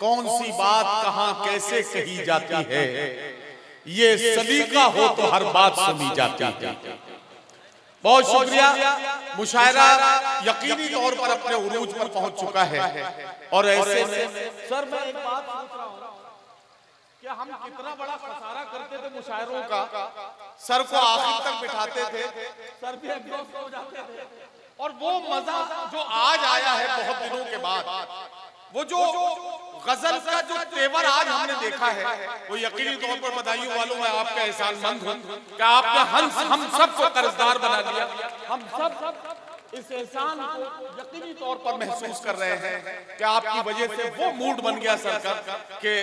कौन सी बात कहां कैसे कही जाती है, ये सलीका हो तो हर बात सुनी जाती है। बहुत शुक्रिया। मुशायरा यकीनी तौर पर अपने उरूज पर पहुंच चुका है और ऐसे में सर मैं एक बात पूछ रहा हूं कि हम कितना बड़ा खसारा करते थे मुशायरों का, सर को आखिर तक बिठाते थे, सर भी एग्जॉस्ट हो जाते थे, और वो मजा जो आज आया है बहुत दिनों के बाद, वो जो गजल का जो तेवर आज हमने देखा है, वो यकीनी तौर पर बधाइयों वालों मैं आपका एहसानमंद हूं कि आपने हम सबको कर्जदार बना दिया। हम सब इस एहसान को यकीनी तौर पर महसूस कर रहे हैं कि आपकी वजह से वो मूड बन गया सरकार के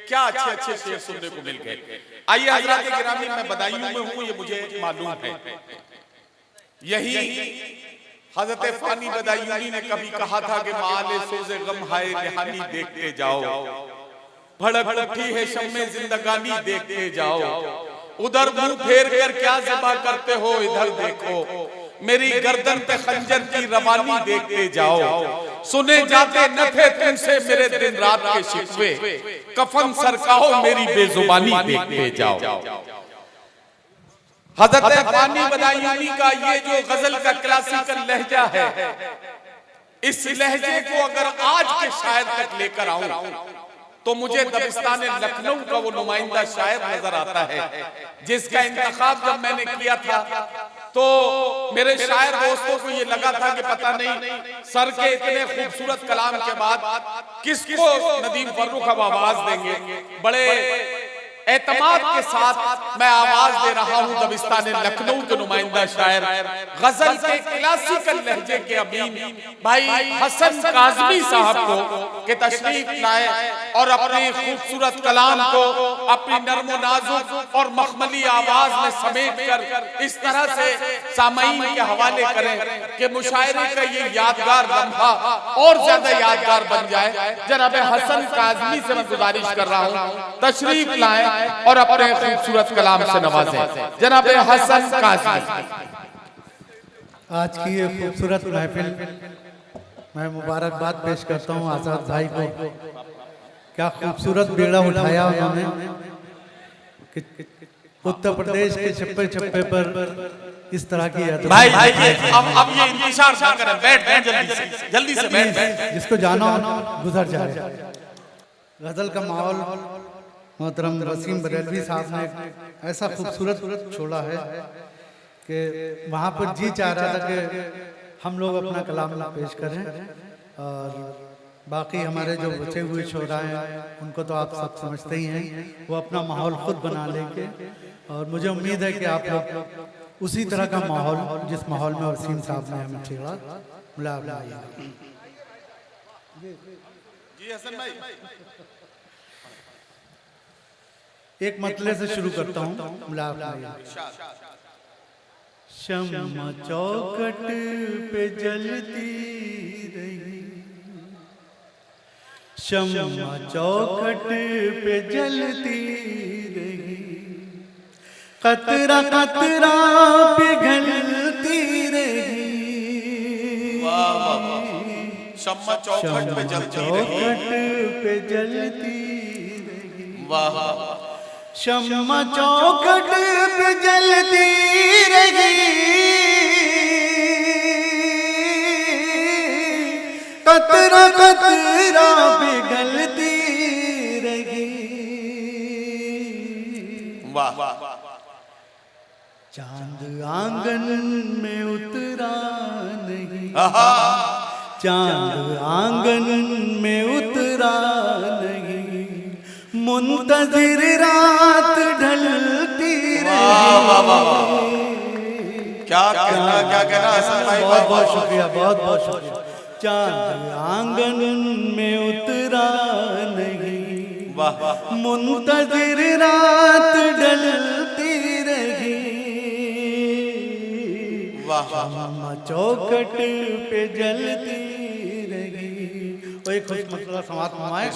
क्या अच्छे अच्छे शेर सुनने को मिल गए। आइए हज़रात गिरामी, मैं बधाइयों में हूं, ये मुझे मालूम है। यही हज़रत फानी बदायूनी ने कभी कहा था कि माले सोज़े गम हाय रिहानी देखते जाओ, भड़क उठी है शम्मे जिंदगानी देखते जाओ, उधर मुंह फेर कर क्या ज़िबा करते हो इधर देखो, मेरी गर्दन पे खंजर की रवानी देखते जाओ, सुने जाते न थे तुमसे मेरे दिन रात के शिकवे, कफन सरकाओ मेरी बेजुबानी देखते जाओ। हज़रत फानी बदायूनी का ये जो गजल का क्लासिकल लहजा है, इस लहजे को अगर आज के शायर तक लेकर आऊं तो मुझे दबिस्तान लखनऊ का वो नुमाइंदा शायर नजर आता है, जिसका इंतखाब जब मैंने किया था तो मेरे शायर दोस्तों को ये लगा था कि पता नहीं सर के इतने खूबसूरत कलाम के बाद किसको नदीम फर्रुख अब आवाज देंगे। बड़े एतमाद के साथ मैं आवाज दे रहा हूं दबिस्तान लखनऊ के नुमाइंदा शायर, गजल के क्लासिकल लहजे के अमीन भाई हसन काज़मी साहब को कि तशरीफ लाए और अपने खूबसूरत कलाम को अपनी नर्म नाजुक और मखमली आवाज में समेट कर इस तरह से सामईन के हवाले करें कि मुशायरे का ये यादगार लम्हा और ज्यादा यादगार बन जाए। जनाब हसन काज़मी से मैं गुजारिश कर रहा हूं तशरीफ लाएं और अपने खूबसूरत कलाम से नवाजें। जनाब हसन काज़मी। आज की ये खूबसूरत महफिल मैं मुबारकबाद पेश करता हूँ आजाद भाई को। क्या खूबसूरत बेड़ा उठाया उन्होंने। उत्तर प्रदेश के छप्पे छप्पे पर इस तरह की भाई अब ये इंतजार ना करें, बैठ जल्दी से बैठ, जिसको जाना गुजर जाए। गजल का माहौल मोहतरम वसीम बरेलवी साहब ने ऐसा खूबसूरत छोड़ा है कि वहाँ पर जी चाह रहा था कि हम लोग अपना कलाम पेश करें, और बाकी हमारे जो बचे हुए शोरा हैं उनको तो आप सब समझते ही हैं, वो अपना माहौल खुद बना लेंगे। और मुझे उम्मीद है कि आप लोग उसी तरह का माहौल जिस माहौल में वसीम साहब ने हमें छेड़ा मिला। जी हसन भाई, एक मतले से शुरू करता हूँ। शम्मा चौखट पे जलती रही, शम्मा चौखट पे जलती रही, कतरा कतरा पिघलती रही। शम्मा चौखट पे जलती रही, वाह। शम्मा चौखट पे जलती रही, कतरा कतरा पिघलती रही। वाह। चांद आंगन में उतरा नहीं, चांद आंगन में उतरा नहीं, मुंतजिर रात ढलती रही। क्या कहना हसन भाई, बहुत बहुत शुक्रिया, बहुत बहुत शुक्रिया। चांद आंगन में उतरा नहीं, मुंतजिर रात ढलती रही। शम्मा चौखट पे जलती रही। एक खुश मतलब समात फरमाए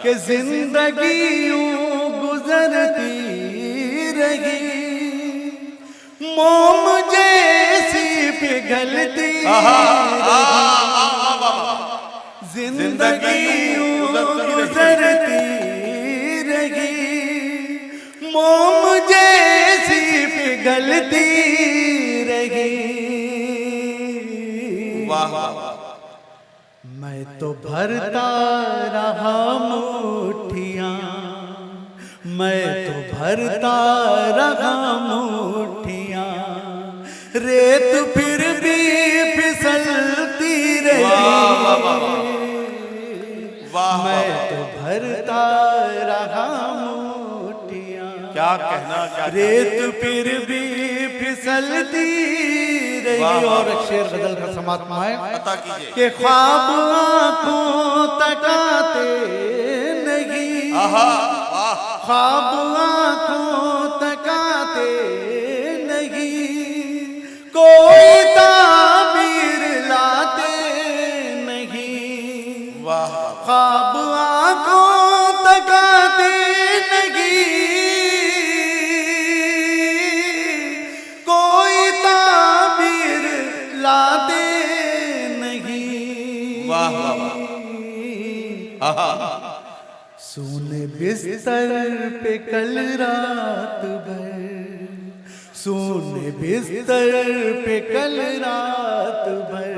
कि जिंदगी यूं गुजरती रही, मोम जैसी पिघलती रही। जिंदगी यूं गुजरती रही, मोम जैसी पिघलती रही। वाह वाह। मैं तो भरता रहा मुट्ठियां, मैं तो भरता रहा मुट्ठियां, रेत फिर भी फिसलती रही। मैं तो भरता रहा मुट्ठियां, क्या कहना, क्या रेत फिर भी फिसलती रही। और शेर गजल का समात्मा है अता कीजिए कि ख्वाब आंखों तकाते नहीं, ख्वाब आंखों तकाते नहीं, कोई ताबीर लाते नहीं। ख्वाब आंखों तकाते नहीं, कोई ताबीर लाते नहीं। वाह सोने बिस्तर पे कल रात भर, सोने बिस्तर पे कल रात भर,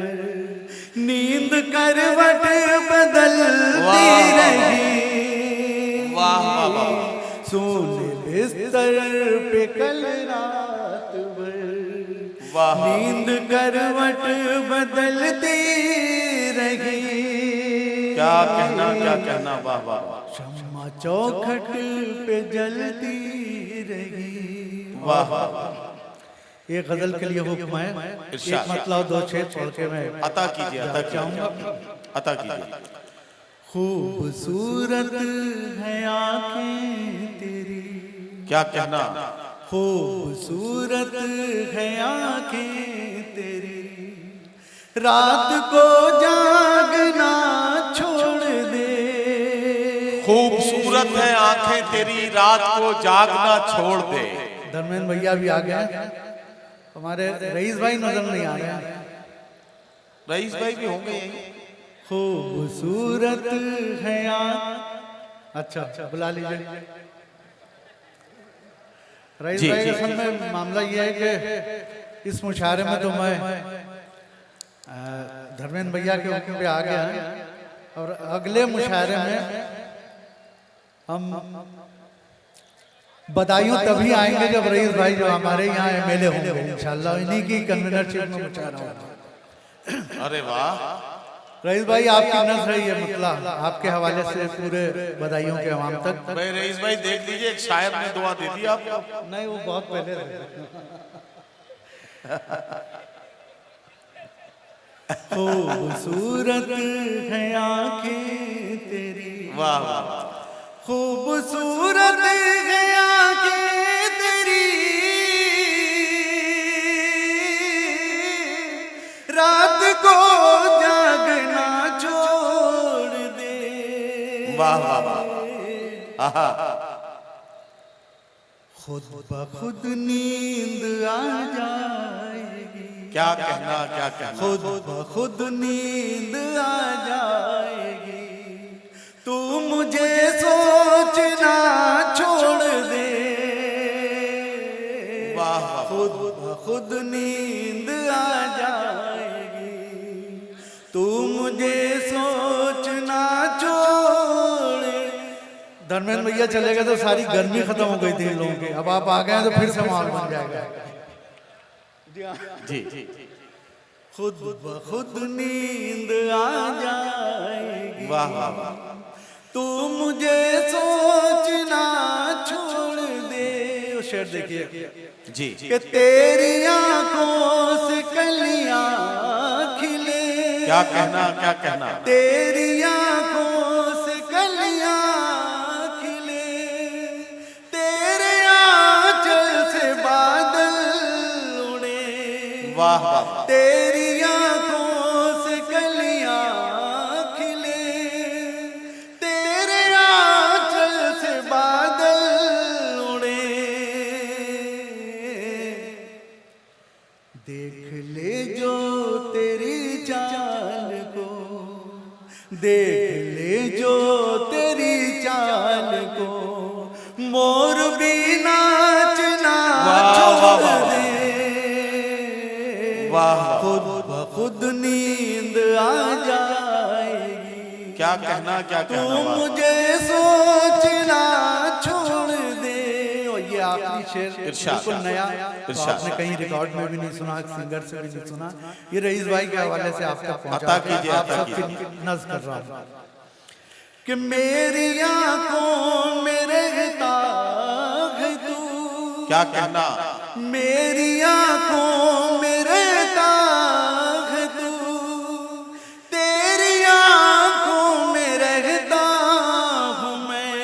नींद करवट बदलती रही। सोने बिस्तर पे कल रात भर, नींद करवट बदलती रही। क्या कहना, क्या कहना। वाह वाह। शम्मा चौखट पे जलती रही। वाह वाह। ये गजल के लिए हुक्म है, एक मतलब दो शेर पढ़ के मैं अता कीजिए, अता चाहूंगा, अता कीजिए। खूबसूरत है आंखें तेरी, क्या कहना। खूबसूरत है आंखें तेरी, रात को जागना छोड़ दे। खूबसूरत है आंखें तेरी, रात को जागना छोड़ दे। धर्मेंद्र भैया भी आ गए, हमारे रईस भाई नजर नहीं आ रहे। रईस भाई भी होंगे यहीं। खूबसूरत है अच्छा बुला लीजिए। रईस भाई असल में मामला ये है कि इस मुशायरे में तो मैं धर्मेंद्र भैया के हुक्म पे आ गया है, और अगले मुशायरे में हम बधाइयों तभी आएंगे जब रईस भाई जो हमारे यहाँ एमएलए होंगे इंशाल्लाह, इन्हीं की कन्वीनरशिप में मुशायरा होगा। अरे वाह। रईस भाई आपकी नज़र है, ये मतलब आपके हवाले से पूरे बधाइयों के अवाम तक। भाई रईस भाई देख लीजिए, एक शायर ने दुआ दे दी आपको। नहीं, वो बहुत पहले खूबसूरत है आंखें तेरी, वाह वाह। खूबसूरत है आंखें तेरी, रात को जागना छोड़ दे। वाह वाह वाह। खुद ब खुद नींद आ जाएगी। क्या कहना, क्या कहना। खुद ब खुद नींद आ जाएगी, तू मुझे सोचना छोड़ दे। वाह वाह। खुद ब खुद नींद आ जाएगी, तू मुझे सोचना छोड़। धर्मेंद्र भैया चले गए तो सारी गर्मी खत्म हो गई थी इन लोगों की, अब आप आ गए तो फिर से माहौल बन जाएगा। जी। खुद ब खुद नींद आ जाएगी, वाह वाह वाह। तू मुझे सोचना छोड़ दे। वो शेर देखिए जी कि तेरी आंखों से कलियां खिले। क्या कहना, क्या कहना। तेरी आंखों से कलियां खिले, तेरे आंचल से बादल उड़े। वाह वाह। तेरी आंखों से कलियां खिले, तेरे आंचल से बादल उड़े। देख ले जो तेरी चाल को, देख ले जो तेरी चाल को मोर भी नाचना छोड़ दे, खुद ब खुद नींद आ जाएगी। क्या कहना, क्या तू कहना। मुझे सोचना छोड़ दे। और ये आखिरी शेर बिल्कुल नया, तो आपने कहीं रिकॉर्ड में भी नहीं सुना, सिंगर से भी नहीं सुना। ये रईस भाई के हवाले से आप तक पहुंचा के आप सबकी नज़्म कर रहा हूँ कि मेरी आंखों में रहता है तू। क्या कहना। मेरी आंखों में रहता है तू, तेरी आंखों में रहता हूँ मैं।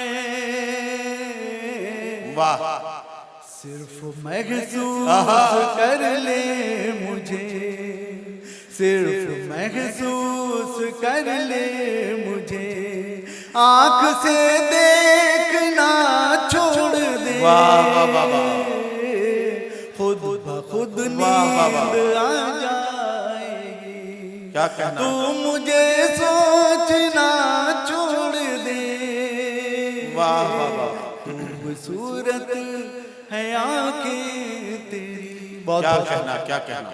वाह। सिर्फ महसूस कर ले मुझे, सिर्फ महसूस कर ले मुझे, आँख से देखना छोड़ दे। वाह वाह वाह वाह। खुद ब खुद नींद आ जाएगी। क्या कहना। तू मुझे सोचना छोड़ दे। वाह वाह वाह। खूबसूरत है आंखें तेरी। क्या कहना, क्या कहना।